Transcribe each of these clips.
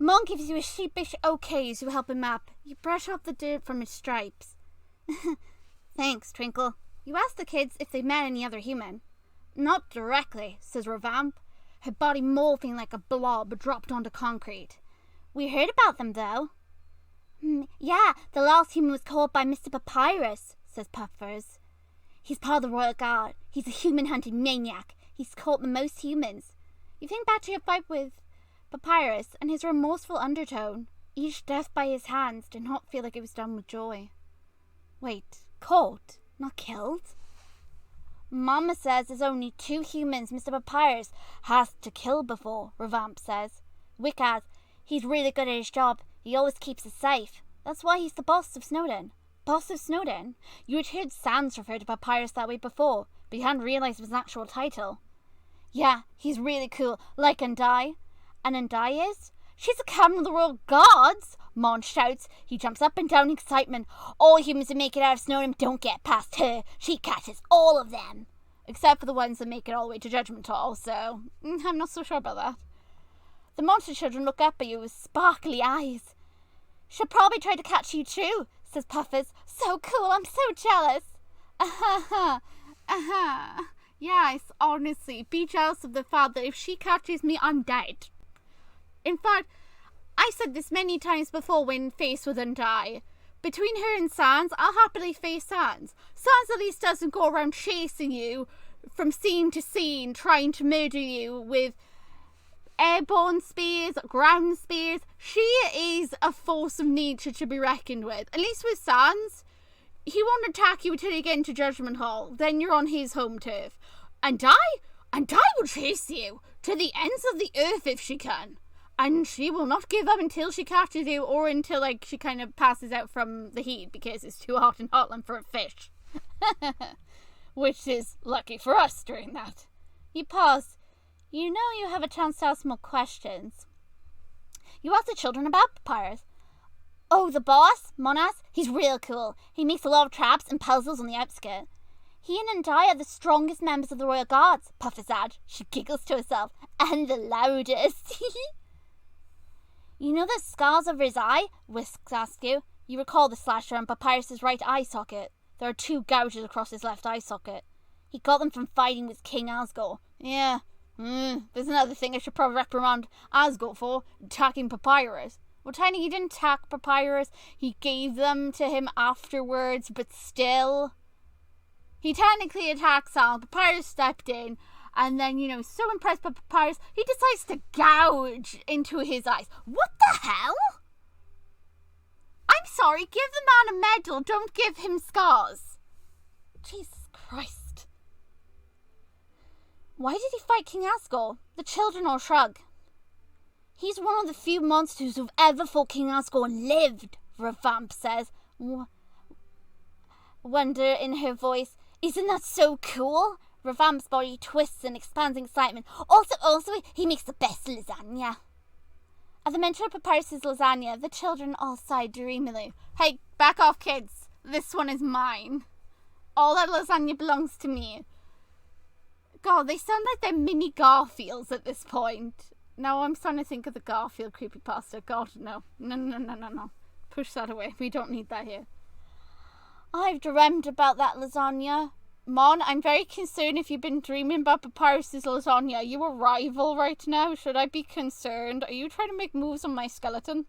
Mon gives you a sheepish okay as you help him up. You brush off the dirt from his stripes. Thanks, Twinkle. You asked the kids if they met any other human. Not directly, says Revamp, her body morphing like a blob dropped onto concrete. We heard about them, though. Yeah, the last human was caught by Mr. Papyrus, says Puffers. He's part of the Royal Guard. He's a human-hunting maniac. He's caught the most humans. You think back to your fight with Papyrus and his remorseful undertone. Each death by his hands did not feel like it was done with joy. Wait, caught, not killed? Mama says there's only 2 humans Mr. Papyrus has to kill before, Revamp says. Wick adds, he's really good at his job. He always keeps us safe. That's why he's the boss of Snowden. Boss of Snowden? You had heard Sans refer to Papyrus that way before, but you hadn't realised it was an actual title. Yeah, he's really cool, like Undai. And Undai is? She's a captain of the Royal Guards, Mon shouts. He jumps up and down in excitement. All humans who make it out of Snowden don't get past her. She catches all of them. Except for the ones that make it all the way to Judgment Hall, so I'm not so sure about that. The monster children look up at you with sparkly eyes. She'll probably try to catch you too, says Puffers. So cool, I'm so jealous. Yes, honestly, be jealous of the fact that if she catches me, I'm dead. In fact, I said this many times before when faced with Undai. Between her and Sans, I'll happily face Sans. Sans at least doesn't go around chasing you from scene to scene, trying to murder you with airborne spears, ground spears. She is a force of nature to be reckoned with. At least with Sans, he won't attack you until you get into Judgment Hall. Then you're on his home turf. Undai will chase you to the ends of the earth if she can. And she will not give up until she catches you or until, she kind of passes out from the heat because it's too hot in Hotland for a fish. Which is lucky for us during that. You pause. You know you have a chance to ask more questions. You ask the children about Papyrus. Oh, the boss, Monas, he's real cool. He makes a lot of traps and puzzles on the outskirts. He and Undai are the strongest members of the Royal Guards, Puffers add. She giggles to herself. And the loudest. You know the scars over his eye? Whisks asks you. You recall the slash around Papyrus's right eye socket. There are 2 gouges across his left eye socket. He got them from fighting with King Asgore. Yeah. There's another thing I should probably reprimand Asgore for. Attacking Papyrus. Well, technically he didn't attack Papyrus. He gave them to him afterwards, but still. He technically attacked Sal. Papyrus stepped in. And then, so impressed by Papyrus, he decides to gouge into his eyes. What the hell? I'm sorry, give the man a medal, don't give him scars. Jesus Christ. Why did he fight King Asgore? The children all shrug. He's one of the few monsters who've ever fought King Asgore and lived, Revamp says. Wonder in her voice. Isn't that so cool? Revamp's body twists and expands in excitement. Also, he makes the best lasagna. At the mention of Papyrus's lasagna, the children all sigh dreamily. Hey, back off, kids. This one is mine. All that lasagna belongs to me. God, they sound like they're mini Garfields at this point. No, I'm starting to think of the Garfield creepypasta. God, no. No. Push that away. We don't need that here. I've dreamt about that lasagna. Mon, I'm very concerned if you've been dreaming about Papyrus's lasagna. Are you a rival right now? Should I be concerned? Are you trying to make moves on my skeleton?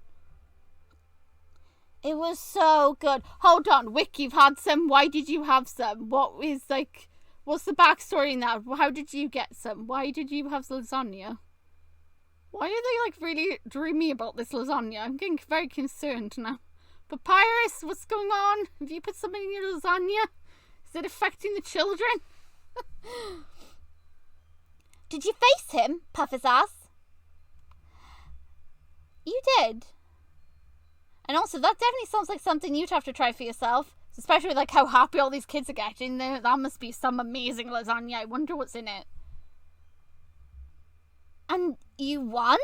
It was so good. Hold on, Wick, you've had some. Why did you have some? What's the backstory in that? How did you get some? Why did you have lasagna? Why are they, really dreamy about this lasagna? I'm getting very concerned now. Papyrus, what's going on? Have you put something in your lasagna? Is it affecting the children? Did you face him? Puffers asks. You did. And also, that definitely sounds like something you'd have to try for yourself. Especially with how happy all these kids are getting. That must be some amazing lasagna. I wonder what's in it. And you won?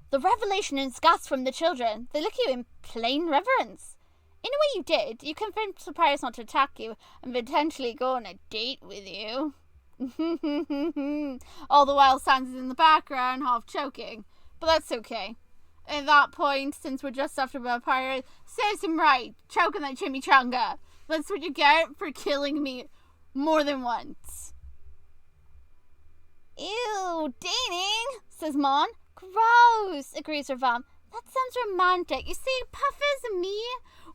The revelation and scoffs from the children. They look at you in plain reverence. In a way you did. You convinced Papyrus not to attack you and potentially go on a date with you. All the while Sans is in the background, half choking. But that's okay. At that point, since we're just after Papyrus, serves him right, choking that chimichanga. That's what you get for killing me more than once. Ew, dating, says Mon. Gross, agrees her mom. That sounds romantic. You see, Puffers and me,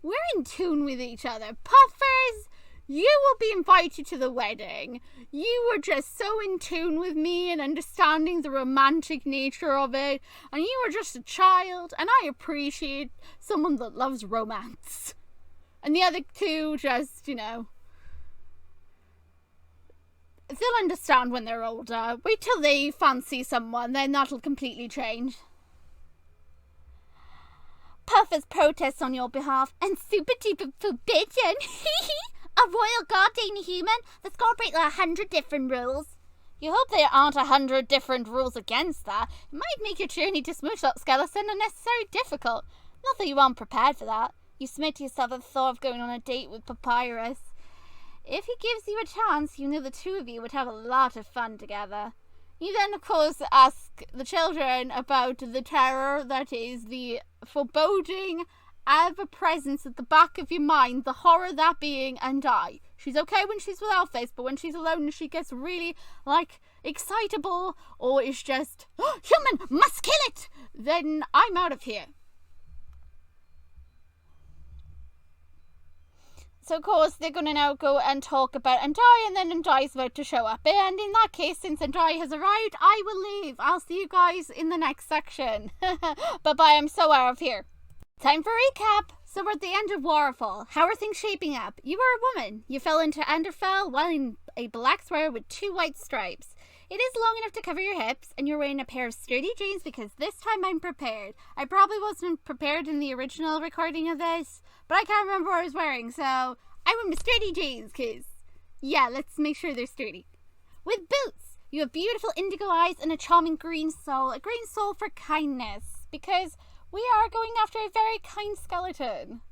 we're in tune with each other. Puffers, you will be invited to the wedding. You were just so in tune with me and understanding the romantic nature of it. And you were just a child. And I appreciate someone that loves romance. And the other two just, they'll understand when they're older. Wait till they fancy someone, then that'll completely change. Puffers protests on your behalf and super duper forbidden. A royal guardian human that's got to break 100 different rules. You hope there aren't 100 different rules against that. It might make your journey to smoosh that skeleton unnecessarily difficult. Not that you aren't prepared for that. You submit to yourself at the thought of going on a date with Papyrus. If he gives you a chance, you know the two of you would have a lot of fun together. You then, of course, ask the children about the terror that is the foreboding ever-presence at the back of your mind, the horror that being Undyne. She's okay when she's with Alphys, but when she's alone and she gets really, excitable, or is just, human, must kill it, then I'm out of here. So, of course, they're going to now go and talk about Undyne, and then Undyne's about to show up. And in that case, since Undyne has arrived, I will leave. I'll see you guys in the next section. Bye-bye, I'm so out of here. Time for a recap. So we're at the end of Waterfall. How are things shaping up? You are a woman. You fell into Underfell while in a black sweater with 2 white stripes. It is long enough to cover your hips, and you're wearing a pair of sturdy jeans because this time I'm prepared. I probably wasn't prepared in the original recording of this, but I can't remember what I was wearing, so I went with sturdy jeans, because, yeah, let's make sure they're sturdy. With boots, you have beautiful indigo eyes and a charming green soul for kindness, because we are going after a very kind skeleton.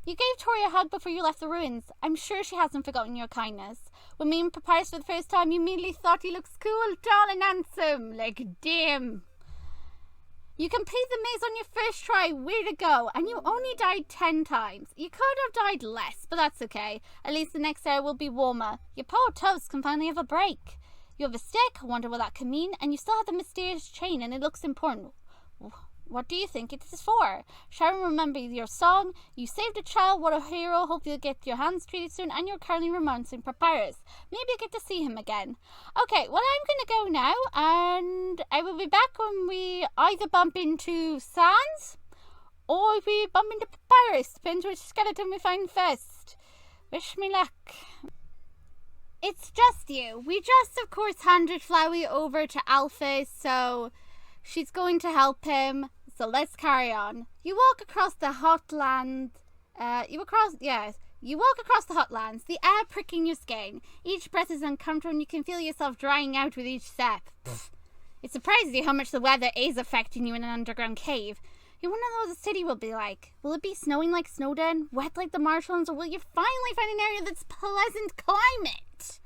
You gave Tori a hug before you left the ruins. I'm sure she hasn't forgotten your kindness. When meeting Papyrus for the first time, you immediately thought he looks cool, tall and handsome. Damn. You complete the maze on your first try. Way to go. And you only died 10 times. You could have died less, but that's okay. At least the next hour will be warmer. Your poor toes can finally have a break. You have a stick. I wonder what that could mean. And you still have the mysterious chain, and it looks important. What do you think it is for? Sharon remembers your song. You saved a child. What a hero. Hope you'll get your hands treated soon. And you're currently romancing Papyrus. Maybe you get to see him again. Okay, well, I'm going to go now. And I will be back when we either bump into Sans or we bump into Papyrus. Depends which skeleton we find first. Wish me luck. It's just you. We just, of course, handed Flowey over to Alphys, so she's going to help him. So let's carry on. You walk across the hotland. You walk across the hotlands, the air pricking your skin. Each breath is uncomfortable and you can feel yourself drying out with each step. It surprises you how much the weather is affecting you in an underground cave. You wonder what the city will be like. Will it be snowing like Snowden, wet like the marshlands, or will you finally find an area that's pleasant climate?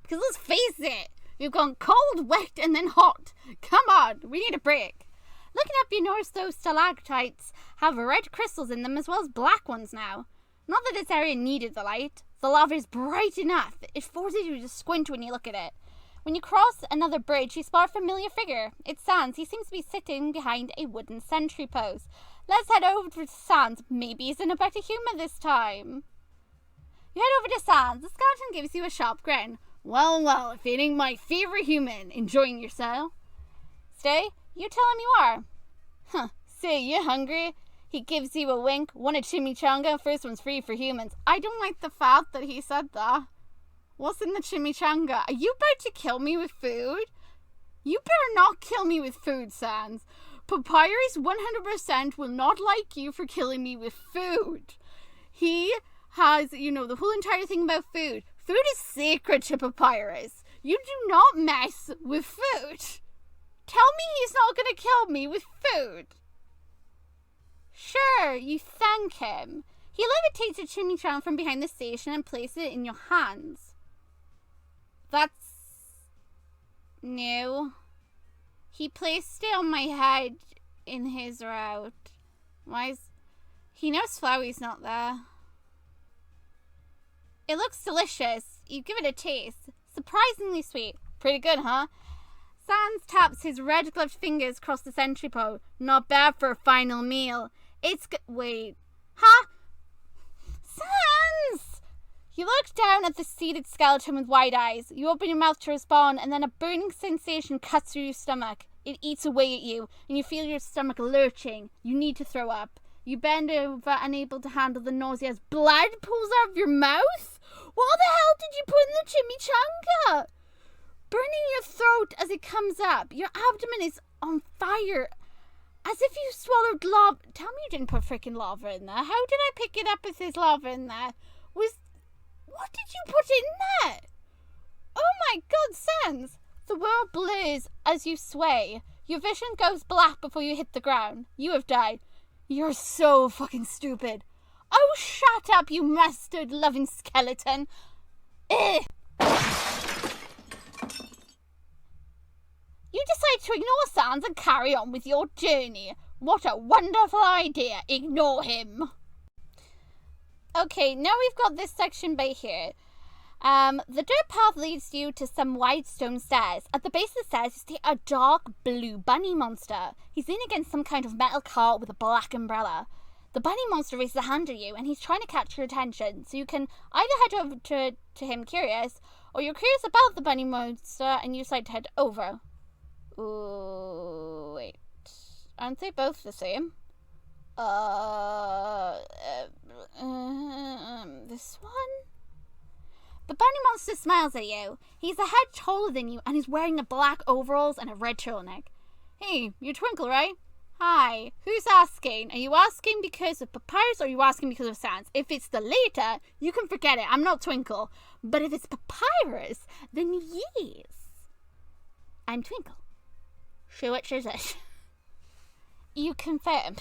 Because let's face it, you've gone cold, wet, and then hot. Come on, we need a break. Looking up you notice those stalactites have red crystals in them as well as black ones now. Not that this area needed the light. The lava is bright enough. It forces you to squint when you look at it. When you cross another bridge, you spot a familiar figure. It's Sans. He seems to be sitting behind a wooden sentry post. Let's head over to Sans. Maybe he's in a better humor this time. You head over to Sans. The skeleton gives you a sharp grin. Well, if it ain't my favorite human, enjoying yourself. Stay? You tell him you are. Huh, say, you hungry? He gives you a wink. Want a chimichanga? First one's free for humans. I don't like the fact that he said that. What's in the chimichanga? Are you about to kill me with food? You better not kill me with food, Sans. Papyrus 100% will not like you for killing me with food. He has, the whole entire thing about food. Food is sacred to Papyrus. You do not mess with food. Tell me he's not going to kill me with food. Sure, you thank him. He levitates a chimichanga from behind the station and places it in your hands. That's new. He placed it on my head in his route. He knows Flowey's not there. It looks delicious. You give it a taste. Surprisingly sweet. Pretty good, huh? Sans taps his red-gloved fingers across the sentry pole. Not bad for a final meal. Wait. Huh? Sans! You look down at the seated skeleton with wide eyes. You open your mouth to respond, and then a burning sensation cuts through your stomach. It eats away at you, and you feel your stomach lurching. You need to throw up. You bend over, unable to handle the nausea as blood pools out of your mouth. What the hell did you put in the chimichanga? Burning your throat as it comes up. Your abdomen is on fire. As if you swallowed lava. Tell me you didn't put freaking lava in there. How did I pick it up if there's lava in there? What did you put in there? Oh my god, Sans. The world blurs as you sway. Your vision goes black before you hit the ground. You have died. You're so fucking stupid. Oh, shut up, you mustard-loving skeleton. Ugh. You decide to ignore Sans and carry on with your journey. What a wonderful idea. Ignore him. Okay, now we've got this section by here. The dirt path leads you to some wide stone stairs. At the base of the stairs, you see a dark blue bunny monster. He's leaning against some kind of metal cart with a black umbrella. The bunny monster raises a hand at you, and he's trying to catch your attention. So you can either head over to him curious, or you're curious about the bunny monster, and you decide to head over. Ooh, wait. Aren't they both the same? This one? The bunny monster smiles at you. He's a head taller than you, and he's wearing a black overalls and a red turtleneck. Hey, you're Twinkle, right? Hi. Who's asking? Are you asking because of Papyrus, or are you asking because of Sans? If it's the later, you can forget it. I'm not Twinkle. But if it's Papyrus, then yes. I'm Twinkle. So which is it? You confirm.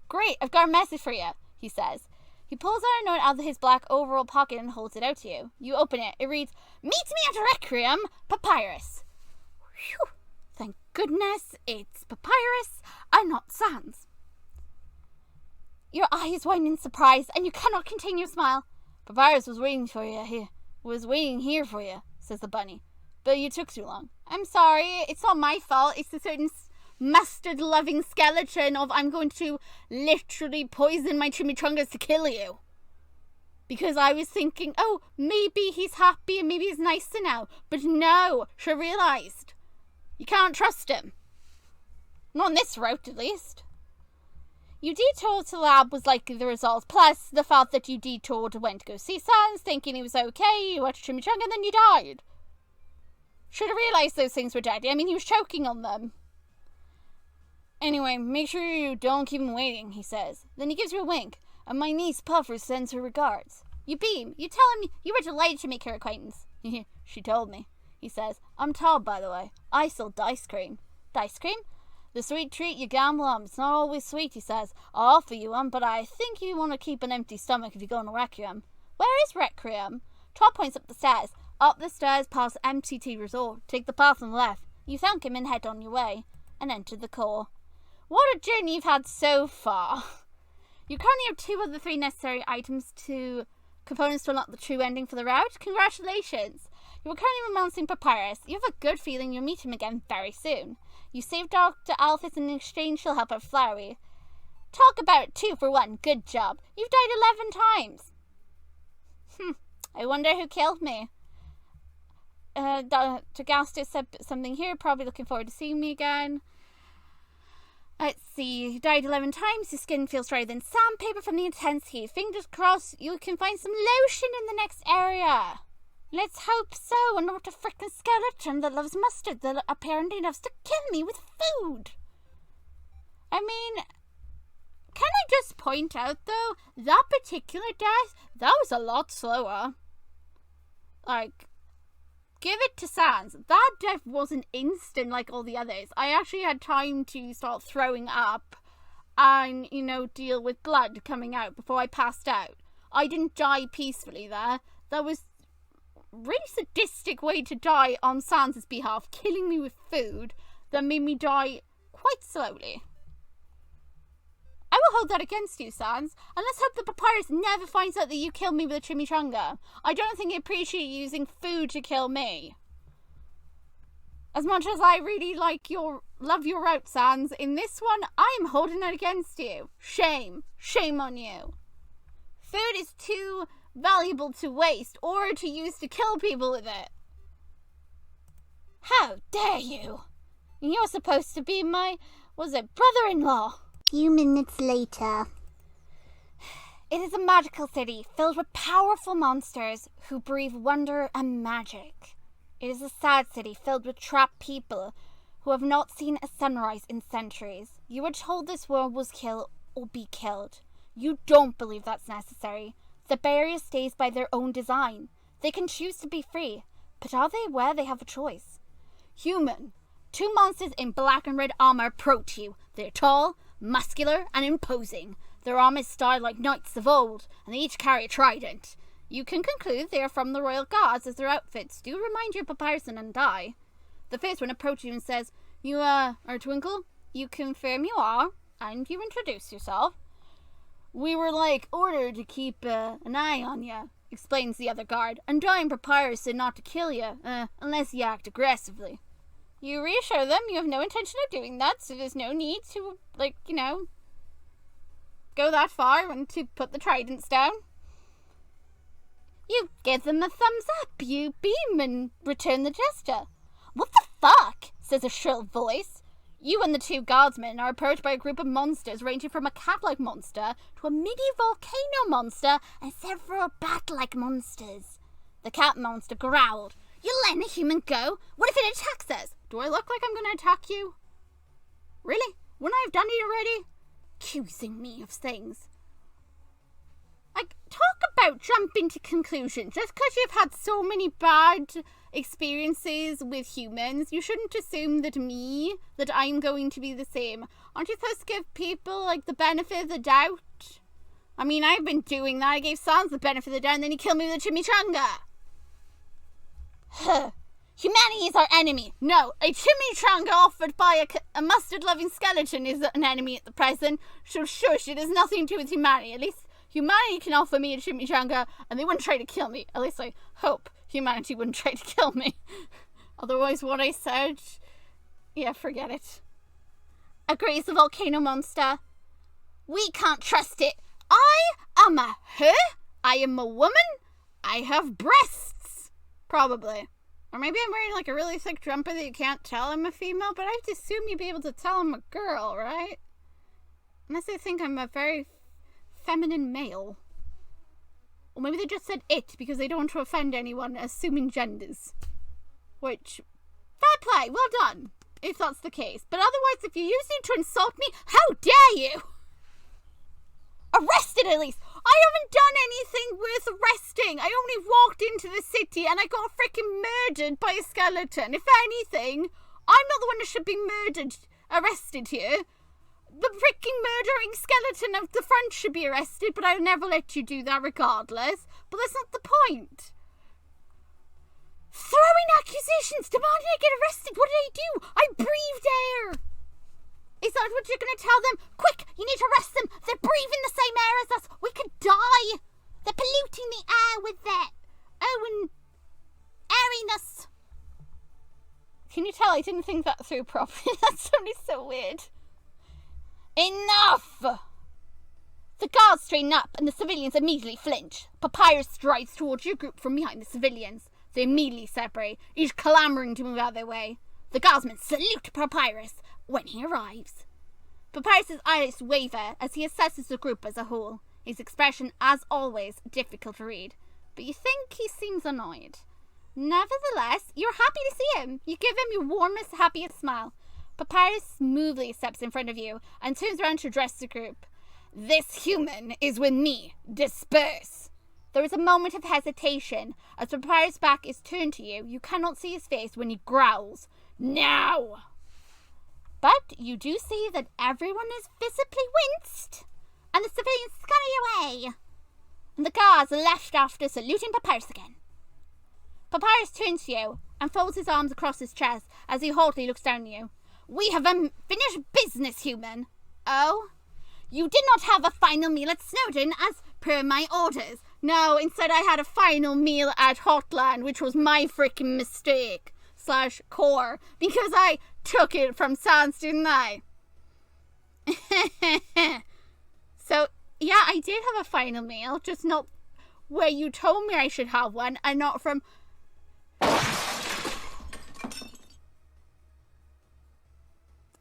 Great, I've got a message for you, he says. He pulls out a note out of his black overall pocket and holds it out to you. You open it. It reads, "Meet me at Requiem, Papyrus." Whew. Thank goodness it's Papyrus and not Sans. Your eyes widen in surprise, and you cannot contain your smile. Papyrus was waiting here for you, says the bunny. But you took too long. I'm sorry, it's not my fault. It's a certain mustard-loving skeleton of I'm going to literally poison my chimichangas to kill you. Because I was thinking, oh, maybe he's happy and maybe he's nicer now. But no, she realised. You can't trust him. Not on this route, at least. You detoured to the lab was likely the result, plus the fact that you detoured went to go see Sans, thinking he was okay, you watched chimichanga, and then you died. Should have realised those things were dead. I mean, he was choking on them. Anyway, make sure you don't keep him waiting, he says. Then he gives you a wink, and my niece Puffer sends her regards. You beam. You tell him you were delighted to make her acquaintance. She told me, he says. I'm Todd, by the way. I sell dice cream. Dice cream? The sweet treat you gamble on. It's not always sweet, he says. I'll offer you one, but I think you want to keep an empty stomach if you go on a Requiem. Where is Requiem? Todd points up the stairs. Up the stairs past MCT Resort. Take the path on the left. You thank him and head on your way. And enter the core. What a journey you've had so far. You currently have 2 of the 3 necessary components to unlock the true ending for the route. Congratulations. You are currently romancing Papyrus. You have a good feeling you'll meet him again very soon. You saved Dr. Alphys, and in exchange she'll help out Flowery. Talk about it 2 for 1. Good job. You've died 11 times. I wonder who killed me. Dr. Galster said something here. Probably looking forward to seeing me again. Let's see. You died 11 times. Your skin feels drier than sandpaper from the intense heat. Fingers crossed you can find some lotion in the next area. Let's hope so, and not a frickin' skeleton that loves mustard that apparently loves to kill me with food. I mean, can I just point out, though, that particular death, that was a lot slower. Like, give it to Sans. That death wasn't instant like all the others. I actually had time to start throwing up and, deal with blood coming out before I passed out. I didn't die peacefully there. That was really sadistic way to die on Sans' behalf, killing me with food that made me die quite slowly. hold that against you, Sans. And let's hope the Papyrus never finds out that you killed me with a chimichanga. I don't think he appreciates using food to kill me. As much as I really love your route, Sans, in this one, I am holding it against you. Shame. Shame on you. Food is too valuable to waste or to use to kill people with it. How dare you? You're supposed to be my, brother-in-law? Few minutes later. It is a magical city filled with powerful monsters who breathe wonder and magic. It is a sad city filled with trapped people who have not seen a sunrise in centuries. You were told this world was kill or be killed. You don't believe that's necessary. The barrier stays by their own design. They can choose to be free, but are they aware they have a choice? Human. 2 monsters in black and red armor approach you. They're tall, muscular, and imposing. Their armor is styled like knights of old, and they each carry a trident. You can conclude they are from the royal guards, as their outfits do remind you of Papyrus and I. The first one approaches you and says, You, are Twinkle? You confirm you are, and you introduce yourself. We were, ordered to keep an eye on you, explains the other guard, and I and Papyrus said not to kill you, unless you act aggressively. You reassure them you have no intention of doing that, so there's no need to, go that far and to put the tridents down. You give them a thumbs up, you beam and return the gesture. What the fuck? Says a shrill voice. You and the 2 guardsmen are approached by a group of monsters ranging from a cat-like monster to a mini volcano monster and several bat-like monsters. The cat monster growled. You're letting a human go? What if it attacks us? Do I look like I'm going to attack you? Really? Wouldn't I have done it already? Accusing me of things. Talk about jumping to conclusions. Just because you've had so many bad experiences with humans, you shouldn't assume that I'm going to be the same. Aren't you supposed to give people, the benefit of the doubt? I mean, I've been doing that. I gave Sans the benefit of the doubt, and then he killed me with a chimichanga. Huh. Humanity is our enemy. No, a chimichanga offered by a mustard-loving skeleton is an enemy at the present. So shush, it has nothing to do with humanity. At least humanity can offer me a chimichanga, and they wouldn't try to kill me. At least I hope humanity wouldn't try to kill me. Otherwise, what I said, yeah, forget it. Agrees the volcano monster. We can't trust it. I am a her. I am a woman. I have breasts. Probably. Or maybe I'm wearing a really thick jumper that you can't tell I'm a female, but I have to assume you'd be able to tell I'm a girl, right? Unless they think I'm a very feminine male. Or maybe they just said it because they don't want to offend anyone assuming genders. Which, fair play, well done, if that's the case. But otherwise, if you're using it to insult me, how dare you? Arrested at least. I haven't done anything worth arresting. I only walked into the city and I got freaking murdered by a skeleton. If anything, I'm not the one who should be arrested here. The freaking murdering skeleton of the front should be arrested, but I'll never let you do that regardless. But that's not the point. Throwing accusations, demanding I get arrested. What did I do? I breathed air. Is that what you're going to tell them? Quick, you need to arrest them. They're breathing the same air as us. We could die. They're polluting the air with their own airiness. Can you tell I didn't think that through properly? That's only so weird. Enough! The guards straighten up and the civilians immediately flinch. Papyrus strides towards your group from behind the civilians. They immediately separate, each clamoring to move out of their way. The guardsmen salute Papyrus when he arrives. Papyrus's eyes waver as he assesses the group as a whole. His expression, as always, difficult to read. But you think he seems annoyed. Nevertheless, you're happy to see him. You give him your warmest, happiest smile. Papyrus smoothly steps in front of you and turns around to address the group. This human is with me. Disperse. There is a moment of hesitation. As Papyrus' back is turned to you, you cannot see his face when he growls. Now! But you do see that everyone is visibly winced, and the civilians scurry away. And the guards are left after saluting Papyrus again. Papyrus turns to you and folds his arms across his chest as he haughtily looks down at you. We have unfinished business, human. Oh? You did not have a final meal at Snowdon as per my orders. No, instead I had a final meal at Hotland, which was my freaking mistake. / core. Because I took it from Sans, didn't I? So, yeah, I did have a final meal, just not where you told me I should have one, and not from...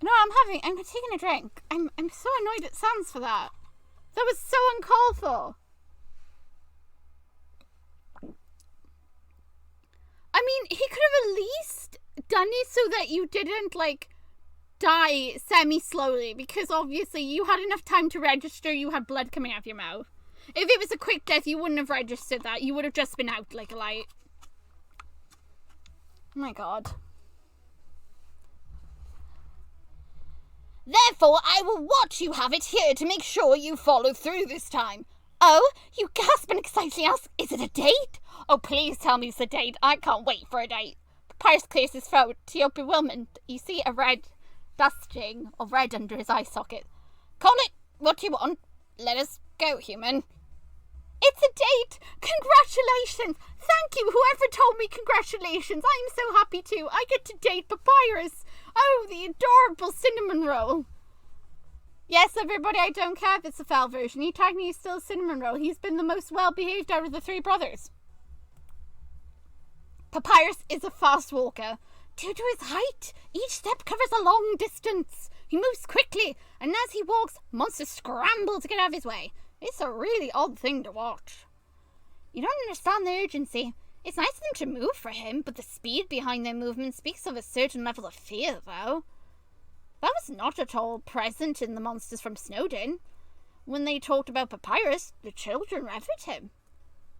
No, I'm taking a drink. I'm so annoyed at Sans for that. That was so uncalled for. I mean, he could have at least done it so that you didn't, like, die semi-slowly, because obviously you had enough time to register, you had blood coming out of your mouth. If it was a quick death, you wouldn't have registered that. You would have just been out like a light. Oh my god. Therefore, I will watch you have it here to make sure you follow through this time. Oh, you gasp and excitedly ask, is it a date? Oh, please tell me it's a date. I can't wait for a date. Papyrus clears his throat. To your bewilderment, you see a red dusting of red under his eye socket. Call it what you want. Let us go, human. It's a date! Congratulations! Thank you, whoever told me congratulations. I'm so happy too. I get to date Papyrus. Oh, the adorable cinnamon roll. Yes, everybody, I don't care if it's a foul version. He technically is still a cinnamon roll. He's been the most well-behaved out of the three brothers. Papyrus is a fast walker. Due to his height, each step covers a long distance. He moves quickly, and as he walks, monsters scramble to get out of his way. It's a really odd thing to watch. You don't understand the urgency. It's nice of them to move for him, but the speed behind their movement speaks of a certain level of fear, though. That was not at all present in the monsters from Snowdon. When they talked about Papyrus, the children revered him.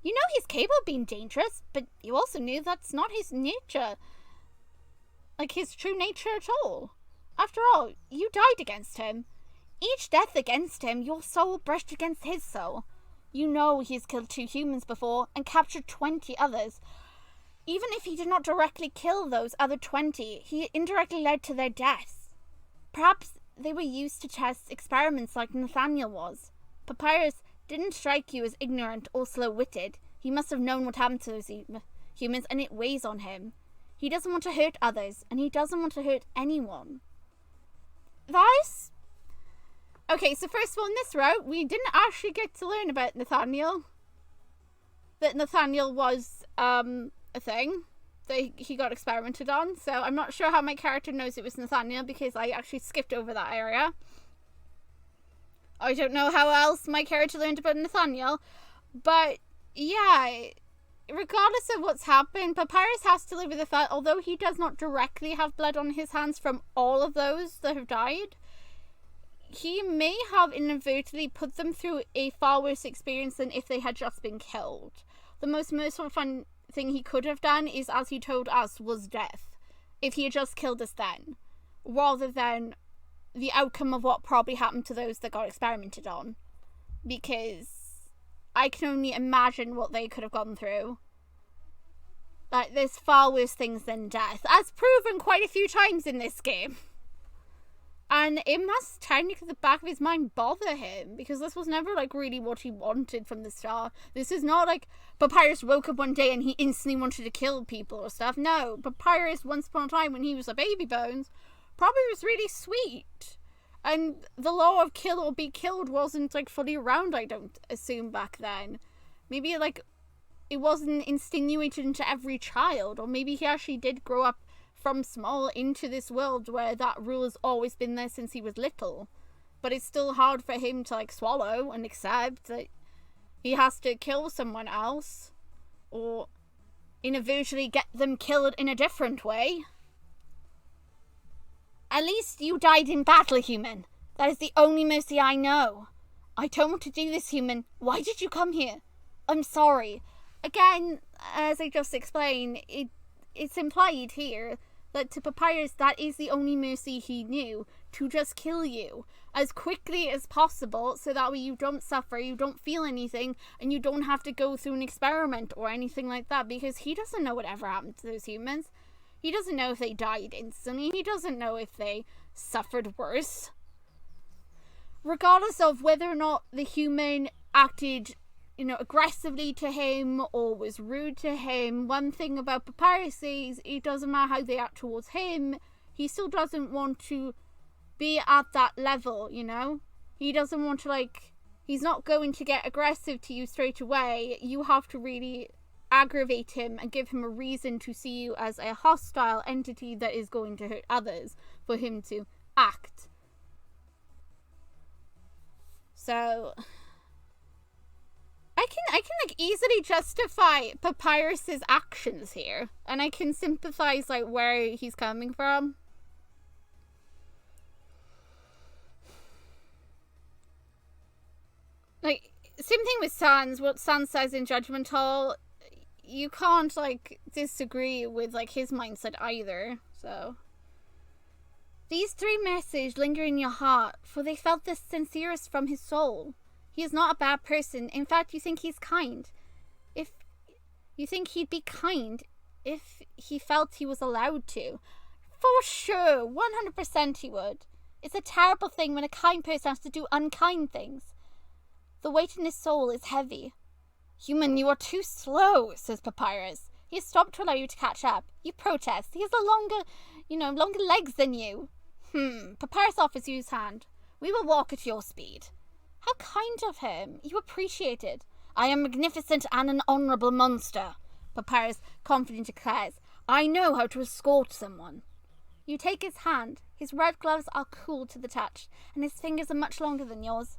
You know he's capable of being dangerous, but you also knew that's not his nature. Like, his true nature at all. After all, you died against him. Each death against him, your soul brushed against his soul. You know he's killed 2 humans before and captured 20 others. Even if he did not directly kill those other 20, he indirectly led to their deaths. Perhaps they were used to test experiments like Nathaniel was. Papyrus didn't strike you as ignorant or slow-witted. He must have known what happened to those humans, and it weighs on him. He doesn't want to hurt others, and he doesn't want to hurt anyone. Okay, so first of all, in this route, we didn't actually get to learn about Nathaniel. That Nathaniel was a thing that he got experimented on. So I'm not sure how my character knows it was Nathaniel, because I actually skipped over that area. I don't know how else my character learned about Nathaniel. But, yeah, regardless of what's happened, Papyrus has to live with the fact, although he does not directly have blood on his hands from all of those that have died, he may have inadvertently put them through a far worse experience than if they had just been killed. The most merciful thing he could have done is, as he told us, was death. If he had just killed us then. Rather than the outcome of what probably happened to those that got experimented on. Because I can only imagine what they could have gone through. Like, there's far worse things than death, as proven quite a few times in this game. And it must technically, the back of his mind, bother him, because this was never, like, really what he wanted from the start. This is not like Papyrus woke up one day and he instantly wanted to kill people or stuff. No, Papyrus, once upon a time, when he was a baby bones, probably was really sweet. And the law of kill or be killed wasn't, like, fully around, I don't assume, back then. Maybe, like, it wasn't insinuated into every child, or maybe he actually did grow up from small into this world where that rule has always been there since he was little. But it's still hard for him to, like, swallow and accept that he has to kill someone else, or inadvertently get them killed in a different way. At least you died in battle, human. That is the only mercy I know. I don't want to do this, human. Why did you come here? I'm sorry. Again, as I just explained, it's implied here that to Papyrus, that is the only mercy he knew, to just kill you as quickly as possible, so that way you don't suffer, you don't feel anything, and you don't have to go through an experiment or anything like that, because he doesn't know whatever happened to those humans. He doesn't know if they died instantly. He doesn't know if they suffered worse. regardless of whether or not the human acted, aggressively to him or was rude to him, one thing about Papyrus is it doesn't matter how they act towards him, he still doesn't want to be at that level, He doesn't want to, he's not going to get aggressive to you straight away. You have to really aggravate him and give him a reason to see you as a hostile entity that is going to hurt others for him to act. So I can easily justify Papyrus's actions here, and I can sympathize where he's coming from. Same thing with Sans. What Sans says in Judgment Hall, you can't disagree with his mindset either. So these three messages linger in your heart, for they felt the sincerest from his soul. He is not a bad person. In fact, you think he's kind. If you think he'd be kind if he felt he was allowed to. For sure, 100% he would. It's a terrible thing when a kind person has to do unkind things. The weight in his soul is heavy. Human, you are too slow, says Papyrus. He has stopped to allow you to catch up. You protest. He has longer legs than you. Papyrus offers you his hand. We will walk at your speed. How kind of him. You appreciate it. I am magnificent and an honourable monster, Papyrus confidently declares. I know how to escort someone. You take his hand. His red gloves are cool to the touch, and his fingers are much longer than yours.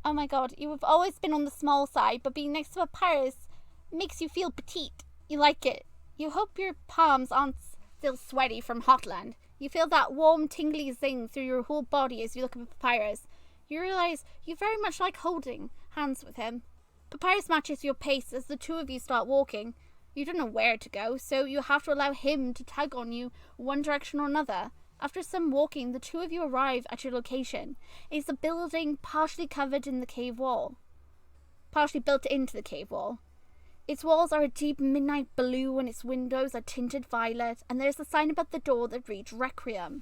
Oh my god, you have always been on the small side, but being next to Papyrus makes you feel petite. You like it. You hope your palms aren't still sweaty from Hotland. You feel that warm, tingly zing through your whole body as you look at Papyrus. You realise you very much like holding hands with him. Papyrus matches your pace as the two of you start walking. You don't know where to go, so you have to allow him to tug on you one direction or another. After some walking, the two of you arrive at your location. It is a building partially covered in the cave wall. Partially built into the cave wall. Its walls are a deep midnight blue and its windows are tinted violet, and there is a sign above the door that reads Requiem.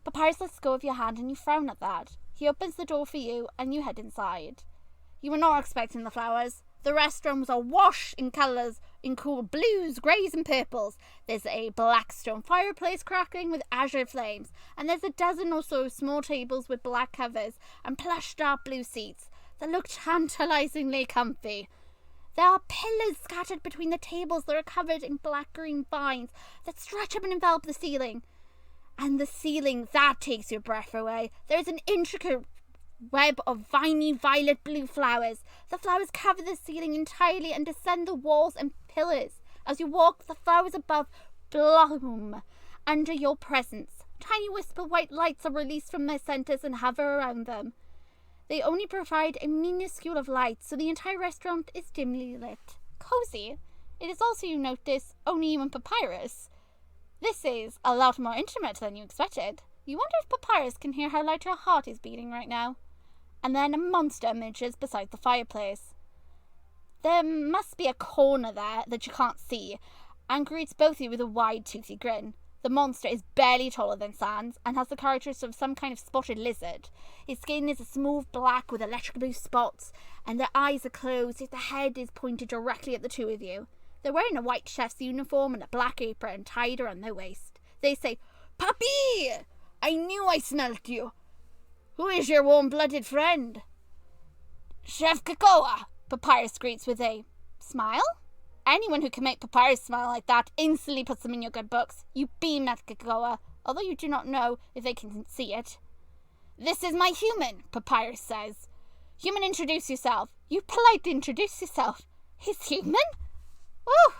Papyrus lets go of your hand and you frown at that. He opens the door for you and you head inside. You were not expecting the flowers. The restaurant was awash in colours, in cool blues, greys and purples. There's a black stone fireplace crackling with azure flames, and there's a dozen or so small tables with black covers and plush dark blue seats that look tantalisingly comfy. There are pillars scattered between the tables that are covered in black-green vines that stretch up and envelop the ceiling. And the ceiling, that takes your breath away. There is an intricate web of viney violet blue flowers. The flowers cover the ceiling entirely and descend the walls and pillars. As you walk, the flowers above bloom under your presence. Tiny wisp of white lights are released from their centres and hover around them. They only provide a minuscule of light, so the entire restaurant is dimly lit. Cozy. It is also, you notice, only you and Papyrus. This is a lot more intimate than you expected. You wonder if Papyrus can hear how loud your heart is beating right now. And then a monster emerges beside the fireplace. There must be a corner there that you can't see, and greets both of you with a wide, toothy grin. The monster is barely taller than Sans, and has the characteristics of some kind of spotted lizard. Its skin is a smooth black with electric blue spots, and their eyes are closed, yet the head is pointed directly at the two of you. They're wearing a white chef's uniform and a black apron tied around their waist. They say, "Puppy! I knew I smelt you. Who is your warm-blooded friend?" "Chef Kakoa," Papyrus greets with a smile. Anyone who can make Papyrus smile like that instantly puts them in your good books. You beam at Kakoa, although you do not know if they can see it. "This is my human," Papyrus says. "Human, introduce yourself." You politely introduce yourself. He's human? Oh!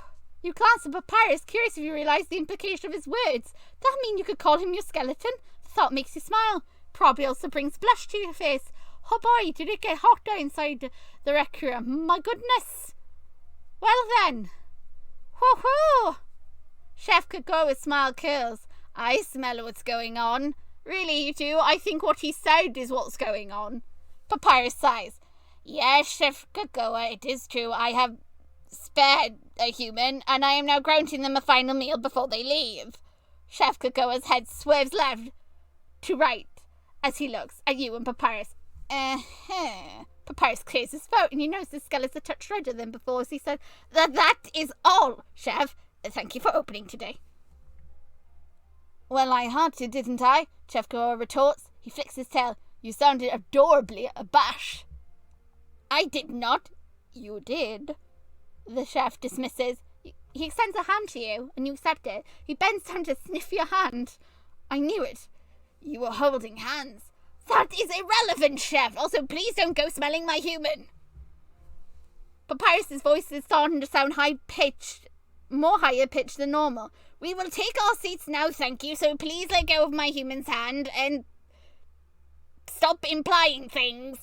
You glance at Papyrus, curious if you realise the implication of his words. Does that mean you could call him your skeleton? The thought makes you smile. Probably also brings blush to your face. Oh boy, did it get hot down inside the Requiem. My goodness. Well then. Woohoo! Chef Kagoa's smile curls. I smell what's going on. Really, you two, I think what he said is what's going on. Papyrus sighs. Yes, Chef Kagoa, it is true. I have spared a human, and I am now granting them a final meal before they leave. Chef Kagoa's head swerves left to right as he looks at you and Papyrus. Papyrus clears his throat, and you notice the skull is a touch redder than before as he said, That is all, chef. Thank you for opening today. Well, I had to, didn't I? Chef Goa retorts. He flicks his tail. You sounded adorably abashed. I did not. You did. The chef dismisses. He extends a hand to you, and you accept it. He bends down to sniff your hand. I knew it. You were holding hands. That is irrelevant, chef. Also, please don't go smelling my human. Papyrus's voice is starting to sound high-pitched, more higher-pitched than normal. We will take our seats now, thank you, so please let go of my human's hand and stop implying things.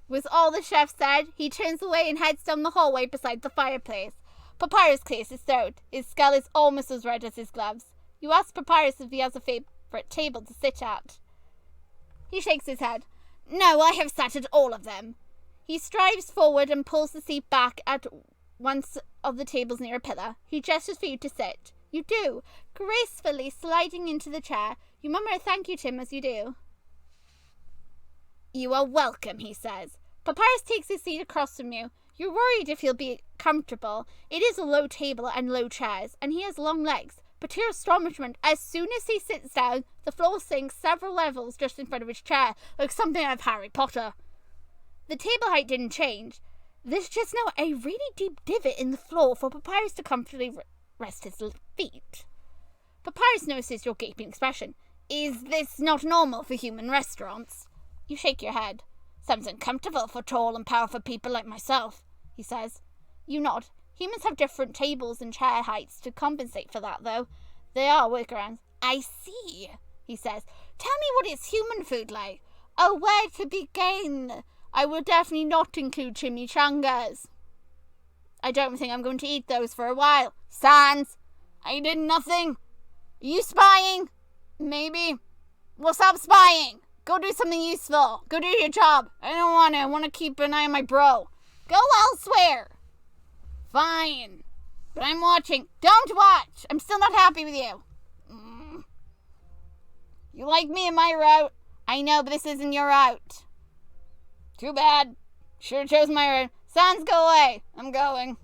Was all the chef said. He turns away and heads down the hallway beside the fireplace. Papyrus clears his throat. His skull is almost as red as his gloves. You ask Papyrus if he has a favourite table to sit at. He shakes his head. No, I have sat at all of them. He strives forward and pulls the seat back at one of the tables near a pillar. He gestures for you to sit. You do, gracefully sliding into the chair. You murmur a thank you to him as you do. You are welcome, he says. Papyrus takes his seat across from you. You're worried if he'll be comfortable. It is a low table and low chairs, and he has long legs. But to your astonishment, as soon as he sits down, the floor sinks several levels just in front of his chair, like something out of Harry Potter. The table height didn't change. There's just now a really deep divot in the floor for Papyrus to comfortably rest his feet. Papyrus notices your gaping expression. Is this not normal for human restaurants? You shake your head. Sounds uncomfortable for tall and powerful people like myself, he says. You nod. Humans have different tables and chair heights to compensate for that, though. They are workarounds. I see, he says. Tell me what is human food like? Oh, where to begin? I will definitely not include chimichangas. I don't think I'm going to eat those for a while. Sans, I did nothing. Are you spying? Maybe. Well, stop spying. Go do something useful. Go do your job. I don't want to. I want to keep an eye on my bro. Go elsewhere. Fine. But I'm watching. Don't watch. I'm still not happy with you. You like me and my route? I know, but this isn't your route. Too bad. Sure chose my route. Sans, go away. I'm going.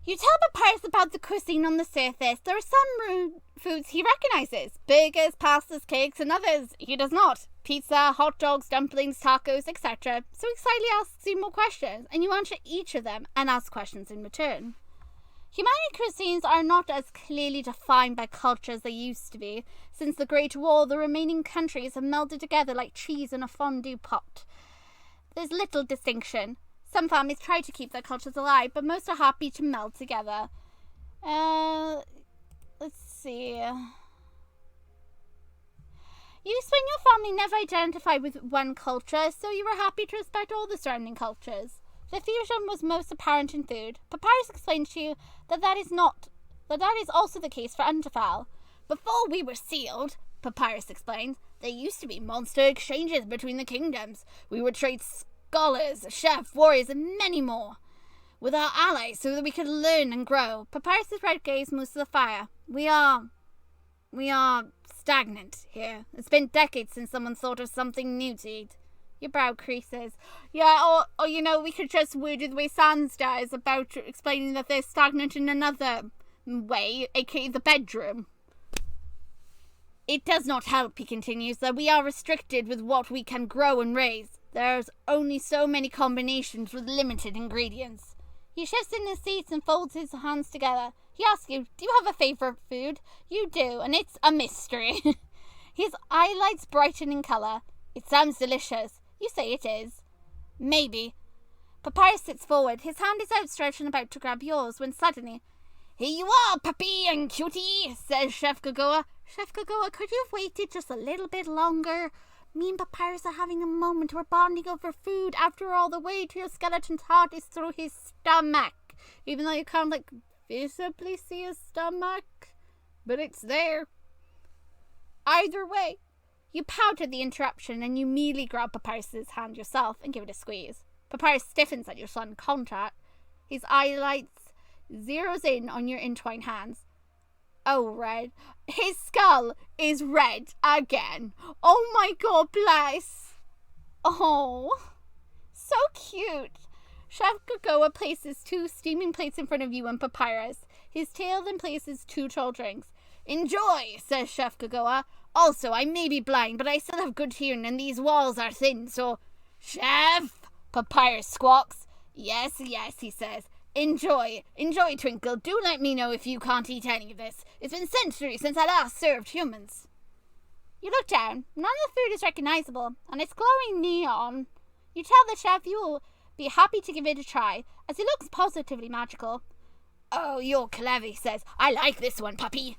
You tell Papyrus about the cuisine on the surface. There are some foods he recognizes. Burgers, pastas, cakes, and others he does not. Pizza, hot dogs, dumplings, tacos, etc. So he slightly asks you more questions, and you answer each of them and ask questions in return. Humanity cuisines are not as clearly defined by culture as they used to be. Since the Great War, the remaining countries have melded together like cheese in a fondue pot. There's little distinction. Some families try to keep their cultures alive, but most are happy to meld together. Let's see. You explain your family never identified with one culture, so you were happy to respect all the surrounding cultures. The fusion was most apparent in food. Papyrus explains to you that is also the case for Underfell. Before we were sealed, Papyrus explains, there used to be monster exchanges between the kingdoms. We would trade scholars, chefs, warriors, and many more with our allies so that we could learn and grow. Papyrus's red gaze moves to the fire. We are stagnant here. It's been decades since someone thought of something new to eat. Your brow creases. Yeah, or we could just word it the way Sans does about explaining that they're stagnant in another way, aka the bedroom. It does not help, he continues, that we are restricted with what we can grow and raise. There's only so many combinations with limited ingredients. He shifts in his seat and folds his hands together. He asks you, do you have a favourite food? You do, and it's a mystery. His eyelids brighten in colour. It sounds delicious. You say it is. Maybe. Papyrus sits forward. His hand is outstretched and about to grab yours when suddenly, here you are, puppy and cutie, says Chef Gogoa. Chef Gogoa, could you have waited just a little bit longer? Me and Papyrus are having a moment. We're bonding over food. After all, the way to your skeleton's heart is through his stomach. Even though you can't, visibly see his stomach. But it's there. Either way, you pout at the interruption and you immediately grab Papyrus's hand yourself and give it a squeeze. Papyrus stiffens at your sudden contact. His eyelights zeroes in on your entwined hands. Oh, red. His skull is red again. Oh my god, bless. Oh, so cute. Chef Gagoa places 2 steaming plates in front of you and Papyrus. His tail then places 2 chill drinks. Enjoy, says Chef Gagoa. Also, I may be blind, but I still have good hearing and these walls are thin, so... Chef! Papyrus squawks. Yes, he says. Enjoy, Twinkle. Do let me know if you can't eat any of this. It's been centuries since I last served humans. You look down. None of the food is recognizable, and it's glowing neon. You tell the chef you will be happy to give it a try, as it looks positively magical. Oh, you're clever, he says. I like this one, puppy.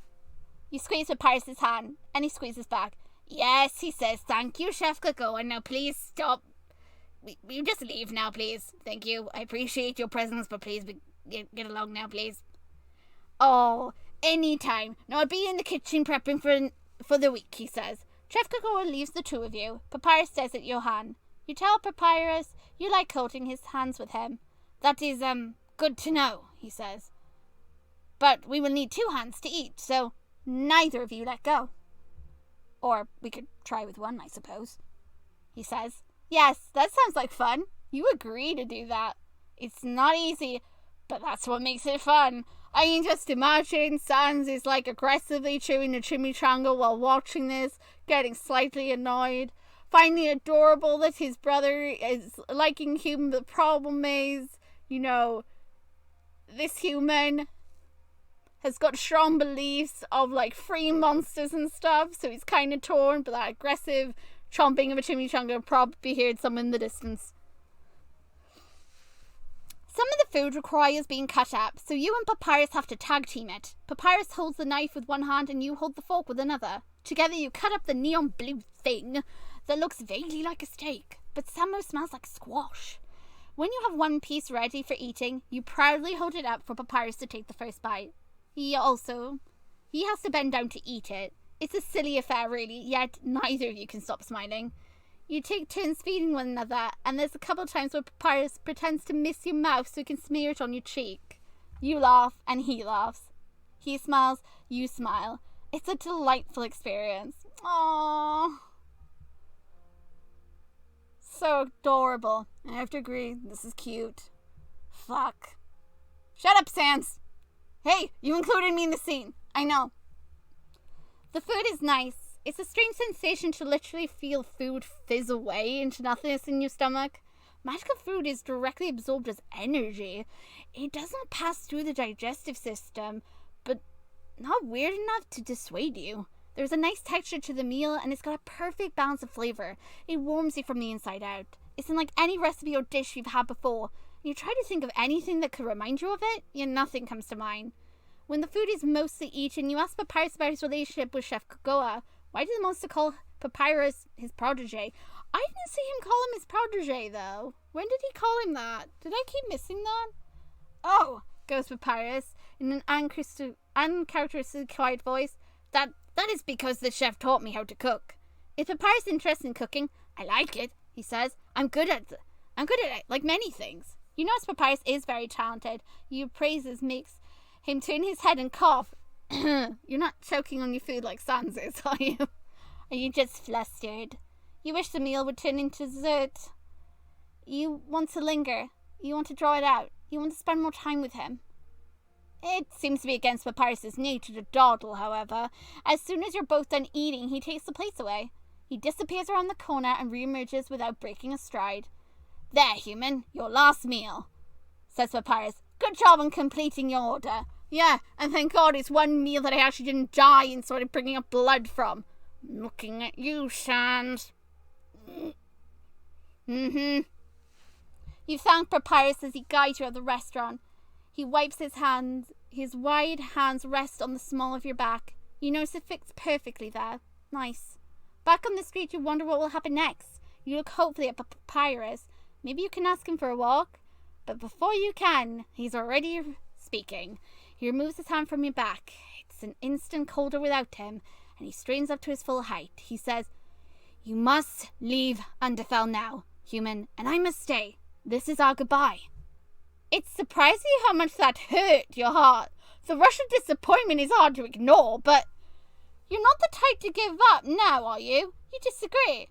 You squeeze Papyrus's hand, and he squeezes back. Yes, he says. Thank you, Chef Gagoa. Now please stop. You just leave now, please. Thank you. I appreciate your presence, but please get along now, please. Oh, anytime. Now I'll be in the kitchen prepping for the week, he says. Chef Gagoa leaves the 2 of you. Papyrus stares at Johan. You tell Papyrus you like coating his hands with him. That is, good to know, he says. But we will need 2 hands to eat, so neither of you let go. Or we could try with 1, I suppose, he says. Yes, that sounds like fun. You agree to do that. It's not easy, but that's what makes it fun. I can just imagine Sans is like aggressively chewing a chimichanga while watching this, getting slightly annoyed, finding it adorable that his brother is liking human. The problem is, this human has got strong beliefs of like free monsters and stuff, so he's kind of torn, but that aggressive chomping of a chimichanga probably heard someone in the distance. Some of the food requires being cut up, so you and Papyrus have to tag team it. Papyrus holds the knife with one hand and you hold the fork with another. Together you cut up the neon blue thing that looks vaguely like a steak, but somehow smells like squash. When you have one piece ready for eating, you proudly hold it up for Papyrus to take the first bite. He has to bend down to eat it. It's a silly affair, really, yet neither of you can stop smiling. You take turns feeding one another, and there's a couple times where Papyrus pretends to miss your mouth so he can smear it on your cheek. You laugh, and he laughs. He smiles, you smile. It's a delightful experience. Aww. So adorable. I have to agree, this is cute. Fuck. Shut up, Sans. Hey, you included me in the scene. I know. The food is nice. It's a strange sensation to literally feel food fizz away into nothingness in your stomach. Magical food is directly absorbed as energy. It does not pass through the digestive system, but not weird enough to dissuade you. There's a nice texture to the meal, and it's got a perfect balance of flavor. It warms you from the inside out. It's unlike any recipe or dish you've had before. You try to think of anything that could remind you of it, yet nothing comes to mind. When the food is mostly eaten, you ask Papyrus about his relationship with Chef Gagoa. Why did the monster call Papyrus his protege? I didn't see him call him his protege, though. When did he call him that? Did I keep missing that? Oh, goes Papyrus in an uncharacteristically quiet voice. That is because the chef taught me how to cook. Is Papyrus interested in cooking? I like it, he says. I'm good at it, like many things. You notice Papyrus is very talented. Your praises makes him turn his head and cough. You're not choking on your food like Sans is, are you? Are you just flustered? You wish the meal would turn into dessert. You want to linger. You want to draw it out. You want to spend more time with him. It seems to be against Papyrus's nature to dawdle, however. As soon as you're both done eating, he takes the plates away. He disappears around the corner and reemerges without breaking a stride. There, human, your last meal, says Papyrus. Good job on completing your order. Yeah, and thank God it's one meal that I actually didn't die and started bringing up blood from. Looking at you, Sans. You thank Papyrus as he guides you out of the restaurant. He wipes his hands. His wide hands rest on the small of your back. You notice it fits perfectly there. Nice. Back on the street, you wonder what will happen next. You look hopefully at Papyrus. Maybe you can ask him for a walk. But before you can, he's already speaking. He removes his hand from your back. It's an instant colder without him, and he strains up to his full height. He says, You must leave Underfell now, human, and I must stay. This is our goodbye. It's surprising how much that hurt your heart. The rush of disappointment is hard to ignore, but you're not the type to give up now, are you? You disagree.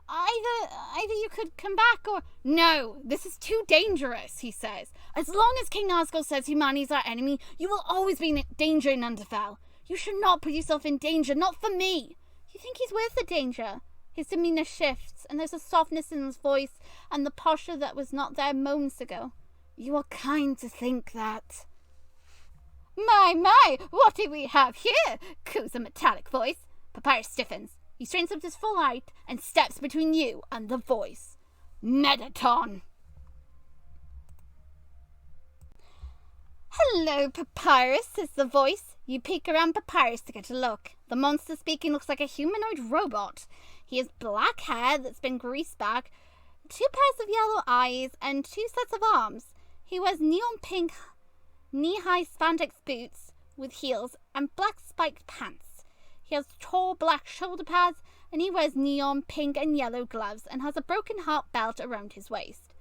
Either you could come back or... No, this is too dangerous, he says. As long as King Nazgul says humanity is our enemy, you will always be in danger in Underfell. You should not put yourself in danger, not for me. You think he's worth the danger? His demeanor shifts, and there's a softness in his voice, and the posture that was not there moments ago. You are kind to think that. My, what do we have here? Coos a metallic voice. Papyrus stiffens. He strains up to his full height and steps between you and the voice. Mettaton. Hello, Papyrus, says the voice. You peek around Papyrus to get a look. The monster speaking looks like a humanoid robot. He has black hair that's been greased back, 2 pairs of yellow eyes, and 2 sets of arms. He wears neon pink knee-high spandex boots with heels and black spiked pants. He has tall black shoulder pads, and he wears neon pink and yellow gloves and has a broken heart belt around his waist.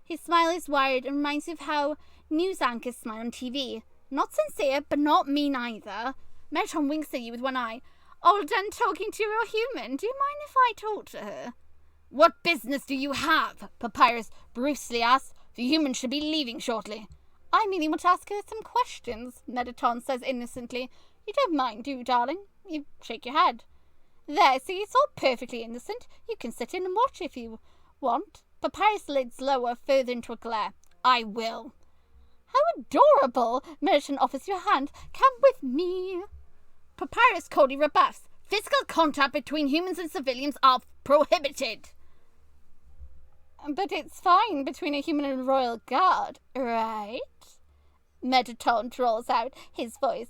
His smile is wired and reminds you of how news anchors smile on TV. Not sincere, but not mean either. Mettaton winks at you with one eye. All done talking to your human. Do you mind if I talk to her? What business do you have? Papyrus brusquely asks. The human should be leaving shortly. I merely want to ask her some questions, Mettaton says innocently. You don't mind, do you, darling? You shake your head. There, see, it's all perfectly innocent. You can sit in and watch if you want. Papyrus lids lower, further into a glare. I will. How adorable! Mettaton offers you a hand. Come with me. Papyrus coldly rebuffs. Physical contact between humans and civilians are prohibited. But it's fine between a human and a royal guard, right? Mettaton drawls out, his voice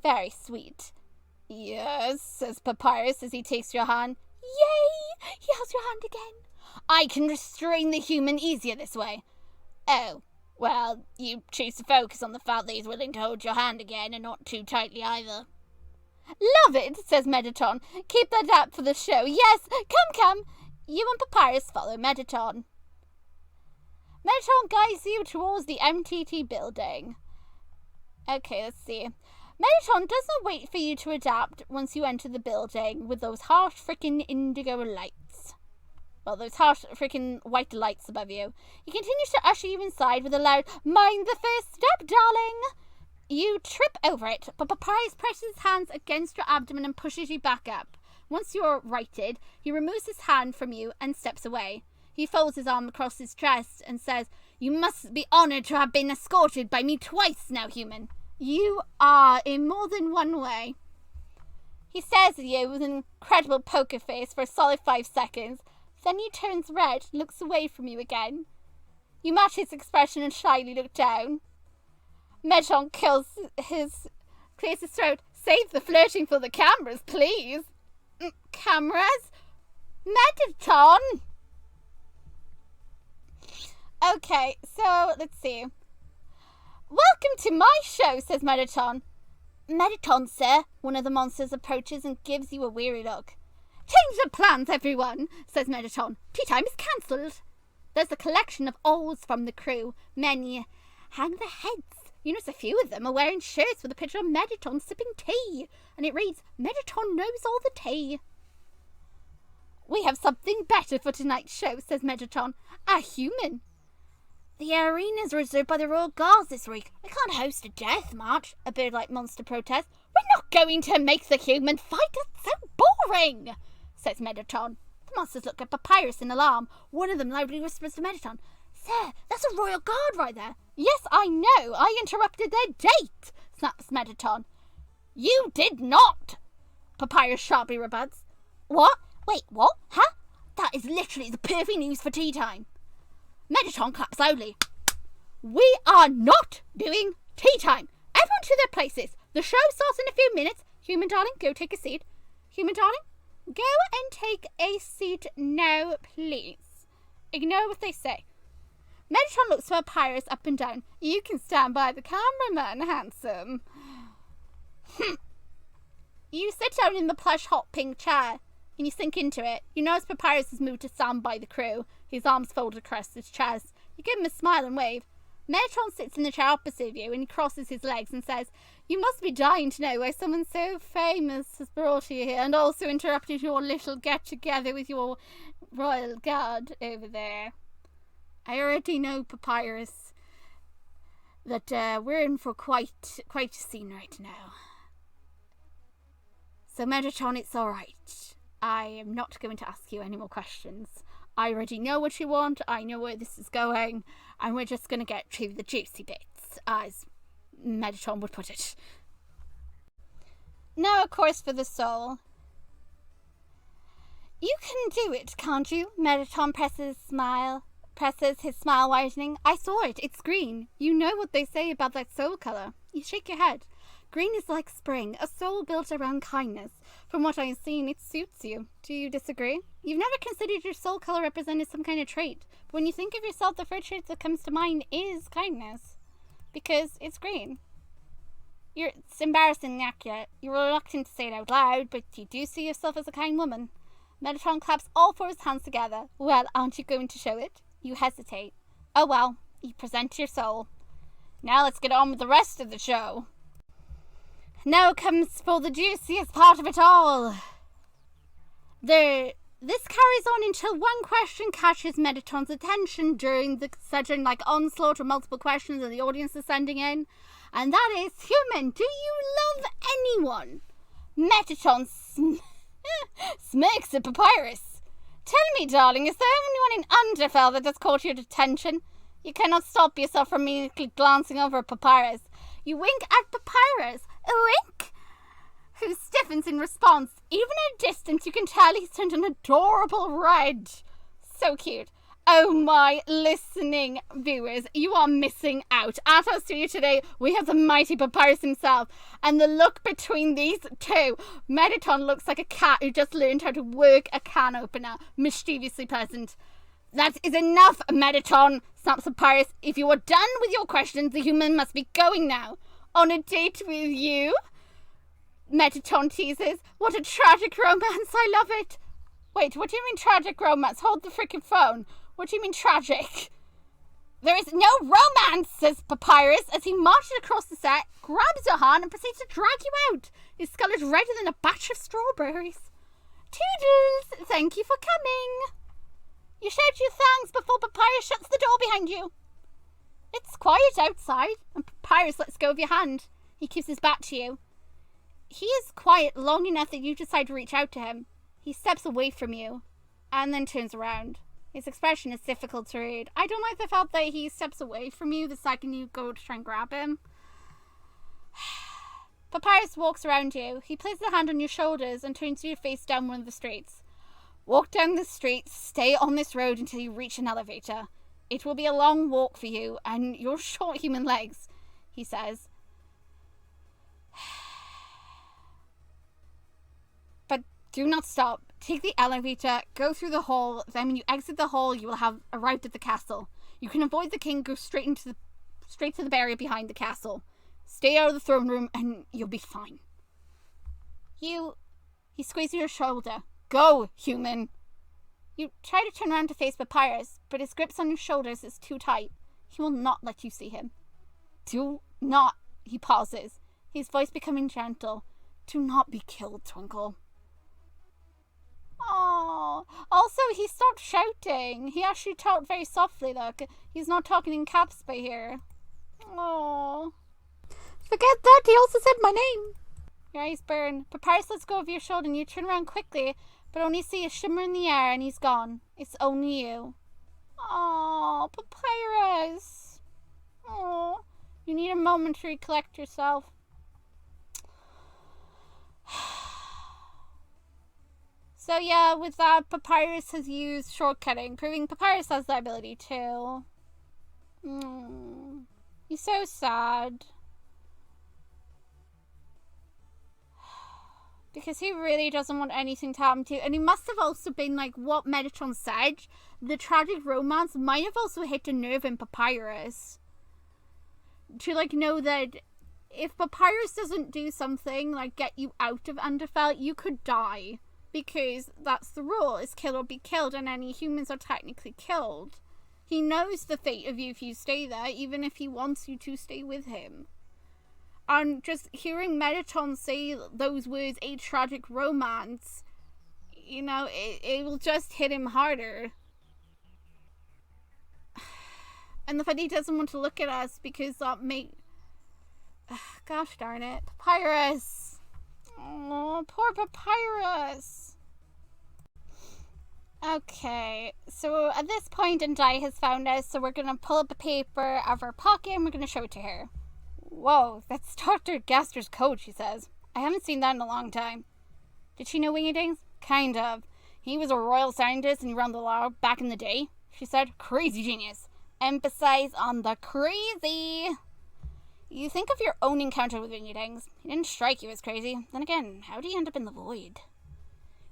very sweet. Yes, says Papyrus as he takes your hand. Yay! He has your hand again. I can restrain the human easier this way. Oh, well, you choose to focus on the fact that he's willing to hold your hand again and not too tightly either. Love it, says Mettaton. Keep that up for the show. Yes, come. You and Papyrus follow Mettaton. Mettaton guides you towards the MTT building. Okay, let's see. Mettaton doesn't wait for you to adapt once you enter the building with those harsh frickin' indigo lights. Well, those harsh frickin' white lights above you. He continues to usher you inside with a loud, mind the first step, darling. You trip over it, but Papyrus presses his hands against your abdomen and pushes you back up. Once you're righted, he removes his hand from you and steps away. He folds his arm across his chest and says, You must be honored to have been escorted by me twice now, human. You are in more than one way. He stares at you with an incredible poker face for a solid 5 seconds. Then he turns red and looks away from you again. You match his expression and shyly look down. Mettaton clears his throat. Save the flirting for the cameras, please. Cameras? Mettaton! Okay, so let's see. Welcome to my show, says Mettaton. Mettaton, sir. One of the monsters approaches and gives you a weary look. Change the plans, everyone, says Mettaton. Tea time is cancelled. There's a collection of owls from the crew. Many hang their heads. You notice a few of them are wearing shirts with a picture of Mettaton sipping tea, and it reads, Mettaton knows all the tea. We have something better for tonight's show, says Mettaton. A human. The arena's reserved by the Royal Guards this week. We can't host a death march, a bird-like monster protests. We're not going to make the human fight. That's so boring, says Mettaton. The monsters look at Papyrus in alarm. One of them loudly whispers to Mettaton, Sir, that's a Royal Guard right there. Yes, I know. I interrupted their date, snaps Mettaton. You did not, Papyrus sharply rebuts. What? Wait, what? Huh? That is literally the perfect news for tea time. Mettaton claps loudly. We are not doing tea time. Everyone to their places. The show starts in a few minutes. Human darling, go take a seat. Human darling, go and take a seat now, please. Ignore what they say. Mettaton looks for Papyrus up and down. You can stand by the cameraman, handsome. You sit down in the plush hot pink chair, and you sink into it. You notice Papyrus has moved to stand by the crew, his arms folded across his chest. You give him a smile and wave. Metatron sits in the chair opposite you and he crosses his legs and says, "You must be dying to know why someone so famous has brought you here and also interrupted your little get-together with your royal guard over there. I already know, Papyrus, that we're in for quite a scene right now. So, Metatron, it's alright. I am not going to ask you any more questions. I already know what you want, I know where this is going, and we're just going to get to the juicy bits, as Metatron would put it. Now, of course, for the soul. You can do it, can't you? Metatron presses his smile widening. I saw it, it's green. You know what they say about that soul colour. You shake your head. Green is like spring, a soul built around kindness. From what I've seen, it suits you. Do you disagree? You've never considered your soul colour represented some kind of trait. But when you think of yourself, the first trait that comes to mind is kindness. Because it's green. It's embarrassingly accurate. You're reluctant to say it out loud, but you do see yourself as a kind woman. Metatron claps all four his hands together. Well, aren't you going to show it? You hesitate. Oh well, you present your soul. Now let's get on with the rest of the show. Now comes for the juiciest part of it all. This carries on until one question catches Metatron's attention during the sudden onslaught of multiple questions that the audience is sending in. And that is, human, do you love anyone? Metatron smirks at Papyrus. Tell me, darling, is there anyone in Underfell that has caught your attention? You cannot stop yourself from immediately glancing over at Papyrus. You wink at Papyrus. A wink? Who stiffens in response. Even at a distance, you can tell he's turned an adorable red. So cute. Oh my listening viewers, you are missing out. At our studio today, we have the mighty Papyrus himself. And the look between these two. Metatron looks like a cat who just learned how to work a can opener. Mischievously pleasant. That is enough, Metatron, snaps Papyrus. If you are done with your questions, the human must be going now. On a date with you? Metatron teases. What a tragic romance, I love it. Wait, what do you mean tragic romance? Hold the freaking phone. What do you mean tragic? There is no romance, says Papyrus as he marches across the set, grabs your hand and proceeds to drag you out. His skull is redder than a batch of strawberries. Toodles, thank you for coming. You shout your thanks before Papyrus shuts the door behind you. It's quiet outside, and Papyrus lets go of your hand. He keeps his back to you. He is quiet long enough that you decide to reach out to him. He steps away from you, and then turns around. His expression is difficult to read. I don't like the fact that he steps away from you the second you go to try and grab him. Papyrus walks around you. He places a hand on your shoulders and turns your face down one of the streets. Walk down the street, stay on this road until you reach an elevator. It will be a long walk for you and your short human legs, he says. But do not stop. Take the elevator, go through the hall, then when you exit the hall, you will have arrived at the castle. You can avoid the king, go straight to the barrier behind the castle. Stay out of the throne room and you'll be fine. He squeezes your shoulder. Go, human. You try to turn around to face Papyrus, but his grips on your shoulders is too tight. He will not let you see him. Do not, he pauses, his voice becoming gentle. Do not be killed, Twinkle. Oh, also he stopped shouting. He actually talked very softly, look. He's not talking in caps by here. Oh. Forget that, he also said my name. Your eyes burn. Papyrus lets go of your shoulder and you turn around quickly, but only see a shimmer in the air and he's gone. It's only you. Oh, Papyrus. Oh, you need a moment to recollect yourself. So yeah, with that, Papyrus has used shortcutting, proving Papyrus has the ability too. He's so sad. Because he really doesn't want anything to happen to you. And he must have also been, like, what Metatron said. The tragic romance might have also hit a nerve in Papyrus. To, like, know that if Papyrus doesn't do something, like, get you out of Underfell, you could die. Because that's the rule, is kill or be killed, and any humans are technically killed. He knows the fate of you if you stay there, even if he wants you to stay with him. And just hearing Metatron say those words, a tragic romance, you know, it will just hit him harder. And the fact he doesn't want to look at us because that gosh darn it. Papyrus! Oh, poor Papyrus! Okay, so at this point, Undai has found us, so we're gonna pull up a paper out of our pocket and we're gonna show it to her. Whoa, that's Dr. Gaster's code, she says. I haven't seen that in a long time. Did she know Wingedings? Kind of. He was a royal scientist and he ran the lab back in the day, she said. Crazy genius. Emphasize on the crazy. You think of your own encounter with Wingedings. He didn't strike you as crazy. Then again, how did he end up in the void?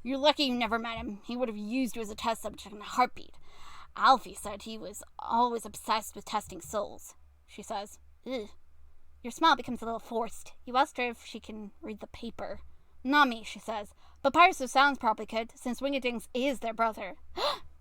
You're lucky you never met him. He would have used you as a test subject in a heartbeat. Alfie said he was always obsessed with testing souls, she says. Ugh. Your smile becomes a little forced. You asked her if she can read the paper. Not me, she says. But Papyrus sounds probably could, since Wingedings is their brother.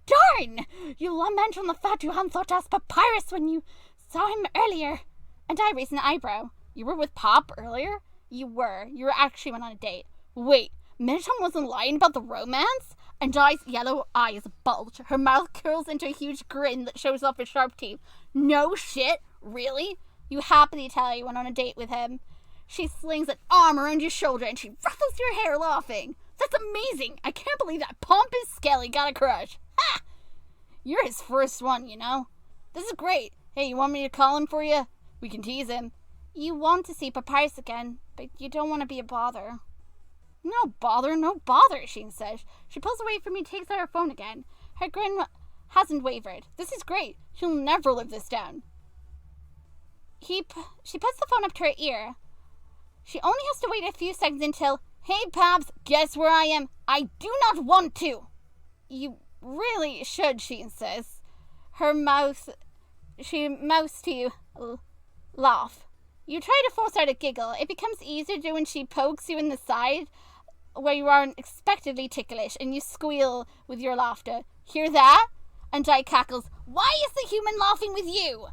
Darn! You lament on the fact you hadn't thought to ask Papyrus when you saw him earlier. And I raised an eyebrow. You were with Pop earlier? You were. You actually went on a date. Wait, Metatron wasn't lying about the romance? And Di's yellow eyes bulge. Her mouth curls into a huge grin that shows off her sharp teeth. No shit? Really? You happily tell you went on a date with him. She slings an arm around your shoulder and she ruffles your hair laughing. That's amazing. I can't believe that pompous Skelly got a crush. Ha! You're his first one, you know. This is great. Hey, you want me to call him for you? We can tease him. You want to see Papyrus again, but you don't want to be a bother. No bother, she says. She pulls away from me and takes out her phone again. Her grin hasn't wavered. This is great. She'll never live this down. She puts the phone up to her ear. She only has to wait a few seconds until, hey, Paps, guess where I am? I do not want to. You really should, she insists. She mouths to you, laugh. You try to force her to giggle. It becomes easier to do when she pokes you in the side where you are unexpectedly ticklish and you squeal with your laughter. Hear that? And Di cackles, why is the human laughing with you?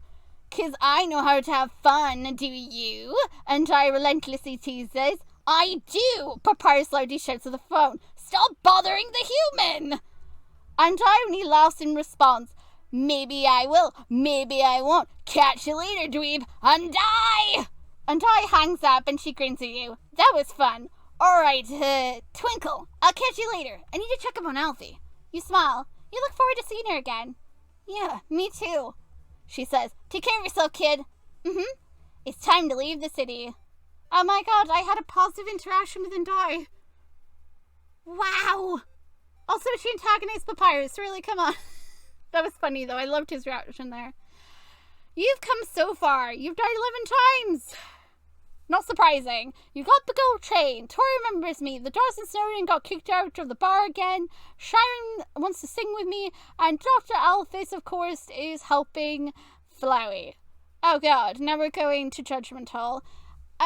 'Cause I know how to have fun, do you? And I relentlessly teases. I do! Papyrus loudly shouts at the phone. Stop bothering the human! And I only laughs in response. Maybe I will, maybe I won't. Catch you later, dweeb. And I hangs up and she grins at you. That was fun. Alright, Twinkle, I'll catch you later. I need to check up on Alfie. You smile. You look forward to seeing her again. Yeah, me too. She says, take care of yourself, kid. It's time to leave the city. Oh my god, I had a positive interaction with Undai. Wow. Also, she antagonized Papyrus. Really, come on. That was funny, though. I loved his reaction there. You've come so far. You've died 11 times. Not surprising. You got the gold chain. Tori remembers me. The Dawson Snowden got kicked out of the bar again. Sharon wants to sing with me. And Dr. Alphys, of course, is helping Flowey. Oh god, now we're going to Judgment Hall.